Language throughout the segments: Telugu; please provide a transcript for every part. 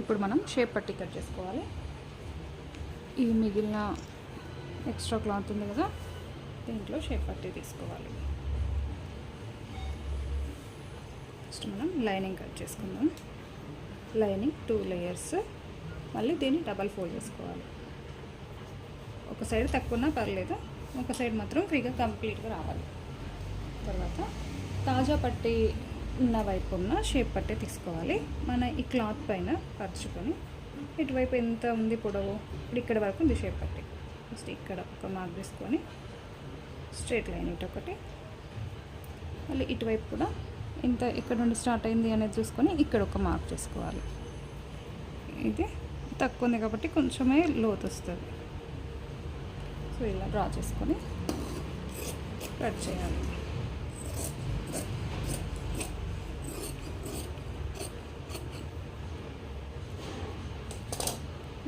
ఇప్పుడు మనం షేప్ పట్టి కట్ చేసుకోవాలి. ఈ మిగిలిన ఎక్స్ట్రా క్లాత్ ఉంది కదా, దీంట్లో షేప్ పట్టి తీసుకోవాలి. ఫస్ట్ మనం లైనింగ్ కట్ చేసుకుందాం. లైనింగ్ 2 లేయర్స్, మళ్ళీ దీన్ని డబల్ ఫోల్డ్ చేసుకోవాలి. ఒక సైడ్ తక్కువన్నా పర్లేదు, ఒక సైడ్ మాత్రం ఫ్రీగా కంప్లీట్గా రావాలి. తర్వాత తాజా పట్టి ఉన్న వైపు ఉన్న షేప్ పట్టి తీసుకోవాలి. మన ఈ క్లాత్ పైన పరుచుకొని ఇటువైపు ఎంత ఉంది పొడవు, ఇప్పుడు ఇక్కడ వరకు ఉంది షేప్ పట్టి. ఫస్ట్ ఇక్కడ ఒక మార్క్ తీసుకొని స్ట్రైట్ లైన్ ఇటు ఒకటి, మళ్ళీ ఇటువైపు కూడా ఇంత ఇక్కడ నుండి స్టార్ట్ అయింది అనేది చూసుకొని ఇక్కడ ఒక మార్క్ చేసుకోవాలి. ఇది తక్కువ ఉంది కాబట్టి కొంచెమే లోతు వస్తుంది. సో ఇలా డ్రా చేసుకొని కట్ చేయాలి.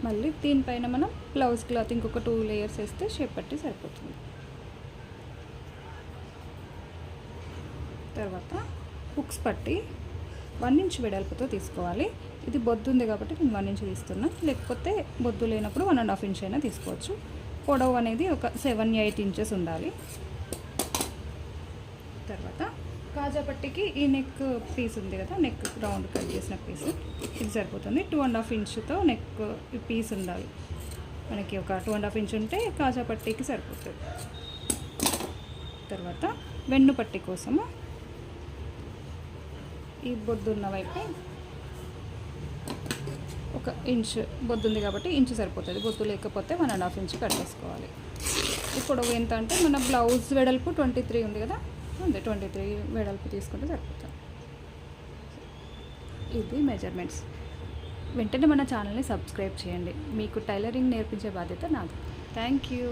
మళ్ళీ దీనిపైన మనం బ్లౌజ్ క్లాత్ ఇంకొక 2 లేయర్స్ వేస్తే షేప్ పట్టి సరిపోతుంది. తర్వాత హుక్స్ పట్టి 1 ఇంచ్ వెడల్పుతో తీసుకోవాలి. ఇది బొద్దు ఉంది కాబట్టి నేను 1 ఇంచ్ తీస్తున్నా, లేకపోతే బొద్దు లేనప్పుడు 1.5 ఇంచ్ అయినా తీసుకోవచ్చు. పొడవు అనేది ఒక 7-8 ఇంచెస్ ఉండాలి. తర్వాత కాజా పట్టికి ఈ నెక్ పీస్ ఉంది కదా, నెక్ రౌండ్ కట్ చేసిన పీస్ ఇది సరిపోతుంది. 2.5 ఇంచ్తో నెక్ పీస్ ఉండాలి. మనకి ఒక 2.5 ఇంచ్ ఉంటే కాజా పట్టీకి సరిపోతుంది. తర్వాత వెన్ను పట్టి కోసము ఈ బొద్దున్న వైపు ఒక ఇంచ్, బొద్దు ఉంది కాబట్టి ఇంచు సరిపోతుంది. బొద్దు లేకపోతే 1.5 ఇంచ్ కట్ చేసుకోవాలి. ఇప్పుడు ఎంత అంటే మన బ్లౌజ్ వెడల్పు 23 ఉంది కదా, అంతే 23 వెడల్పు తీసుకుంటే సరిపోతుంది. ఇది మెజర్మెంట్స్. వెంటనే మన ఛానల్ని సబ్స్క్రైబ్ చేయండి. మీకు టైలరింగ్ నేర్పించే బాధ్యత నాది. Thank you.